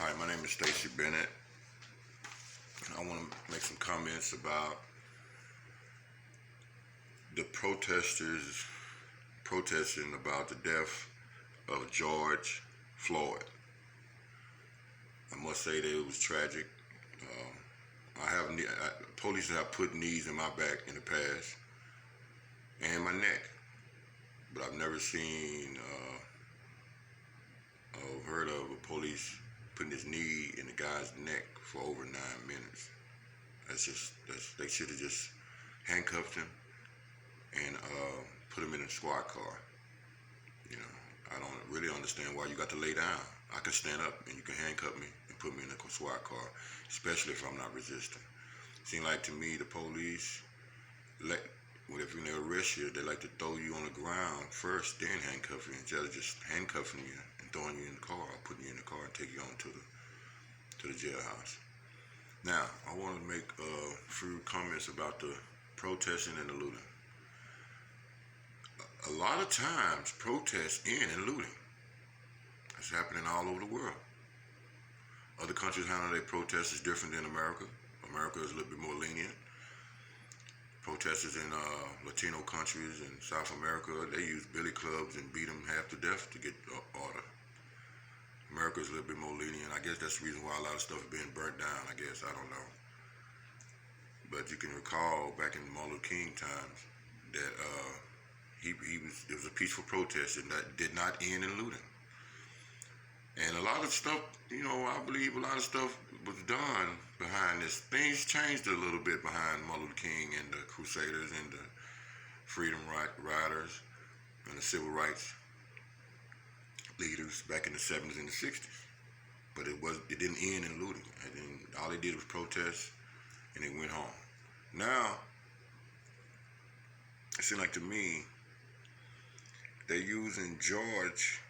Hi, my name is Stacey Bennett. I want to make some comments about the protesters protesting about the death of George Floyd. I must say that it was tragic. Police have put knees in my back in the past and my neck, but I've never seen or heard of a police putting his knee in the guy's neck for over 9 minutes. They should have just handcuffed him and put him in a squad car. I don't really understand why you got to lay down. I can stand up and you can handcuff me and put me in a squad car, especially if I'm not resisting. Seems like to me the police, if they arrest you, they like to throw you on the ground first, then handcuff you, instead of just handcuffing you and throwing you in the car, or putting you in the car and take you on to the jailhouse. Now, I want to make a few comments about the protesting and the looting. A lot of times, protests end in looting. It's happening all over the world. Other countries handle their protests is different than America. America is a little bit more lenient. Protesters in Latino countries and South America, they use billy clubs and beat them half to death to get order. America is a little bit more lenient. I guess that's the reason why a lot of stuff is being burnt down, I guess. I don't know. But you can recall back in Martin Luther King times that it was a peaceful protest and that did not end in looting. And a lot of stuff, I believe a lot of stuff was done behind this. Things changed a little bit behind Martin Luther King and the Crusaders and the Freedom Riders and the Civil Rights leaders back in the 70s and the 60s. But it didn't end in looting. And all they did was protest and they went home. Now, it seems like to me, they're using George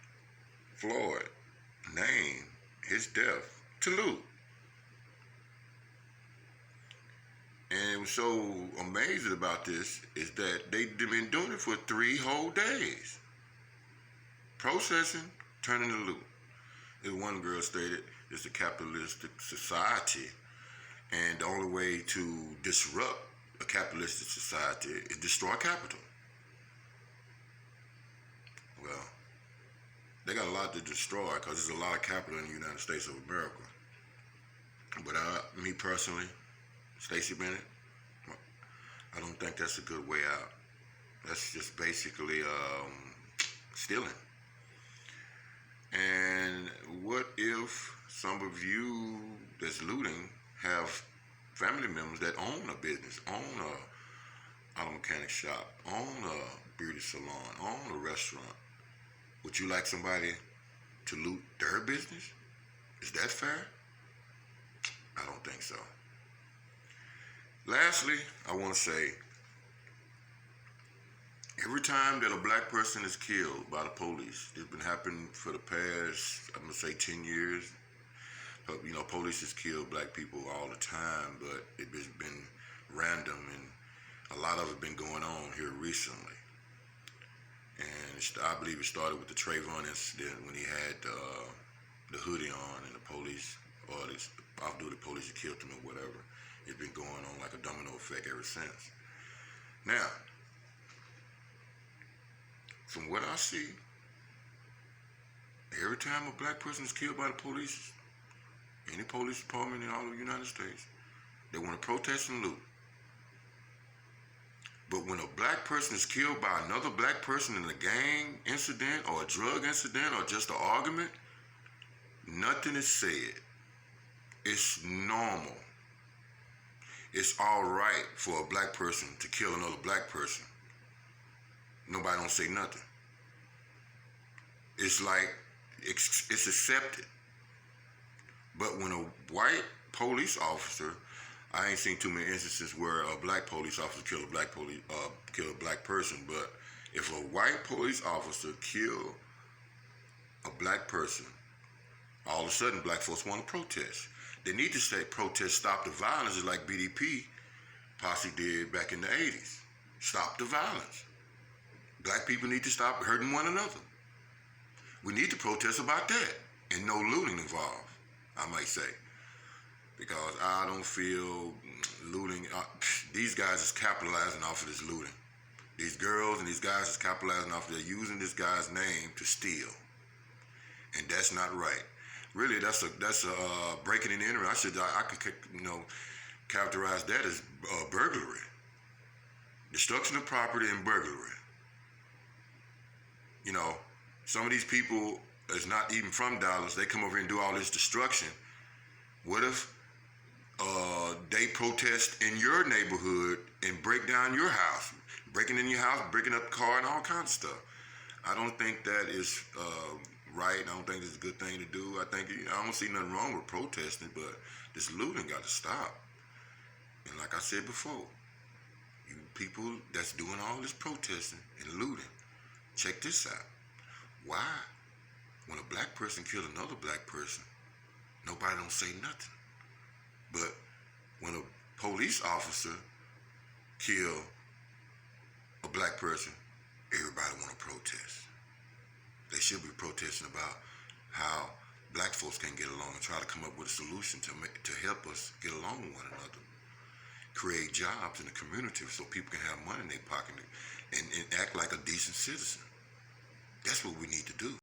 Floyd name, his death, to loot. And what's so amazing about this is that they've been doing it for 3 whole days. Processing, turning to loot. As one girl stated, it's a capitalistic society, and the only way to disrupt a capitalistic society is destroy capital. Well, they got a lot to destroy because there's a lot of capital in the United States of America. But me personally, Stacey Bennett, I don't think that's a good way out. That's just basically stealing. And what if some of you that's looting have family members that own a business, own a auto mechanic shop, own a beauty salon, own a restaurant? Would you like somebody to loot their business? Is that fair? I don't think so. Lastly, I want to say, every time that a black person is killed by the police, it's been happening for the past, I'm going to say 10 years. Police has killed black people all the time, but it's been random, and a lot of it been going on here recently. And I believe it started with the Trayvon incident when he had the hoodie on and the police, or the off-duty police had killed him or whatever. It's been going on like a domino effect ever since. Now, from what I see, every time a black person is killed by the police, any police department in all of the United States, they want to protest and loot. But when a black person is killed by another black person in a gang incident or a drug incident or just an argument, nothing is said. It's normal. It's all right for a black person to kill another black person. Nobody don't say nothing. It's like it's accepted. But when a white police officer, I ain't seen too many instances where a black police officer kill a black person. But if a white police officer kill a black person, all of a sudden black folks want to protest. They need to say protest, stop the violence, just like BDP posse did back in the 80s. Stop the violence. Black people need to stop hurting one another. We need to protest about that and no looting involved. I might say, because I don't feel looting. These guys is capitalizing off of this looting. These girls and these guys is capitalizing off of, they're using this guy's name to steal, and that's not right. Really, that's a breaking and entering. I could characterize that as burglary, destruction of property, and burglary. You know, some of these people is not even from Dallas. They come over here and do all this destruction. What if they protest in your neighborhood and break down your house, breaking in your house, breaking up the car, and all kinds of stuff? I don't think that is right. I don't think it's a good thing to do. I don't see nothing wrong with protesting, but this looting got to stop. And like I said before, you people that's doing all this protesting and looting, check this out. Why, when a black person killed another black person, nobody don't say nothing? But when a police officer kill a black person, everybody want to protest. They should be protesting about how black folks can get along and try to come up with a solution to help us get along with one another. Create jobs in the community so people can have money in their pocket and act like a decent citizen. That's what we need to do.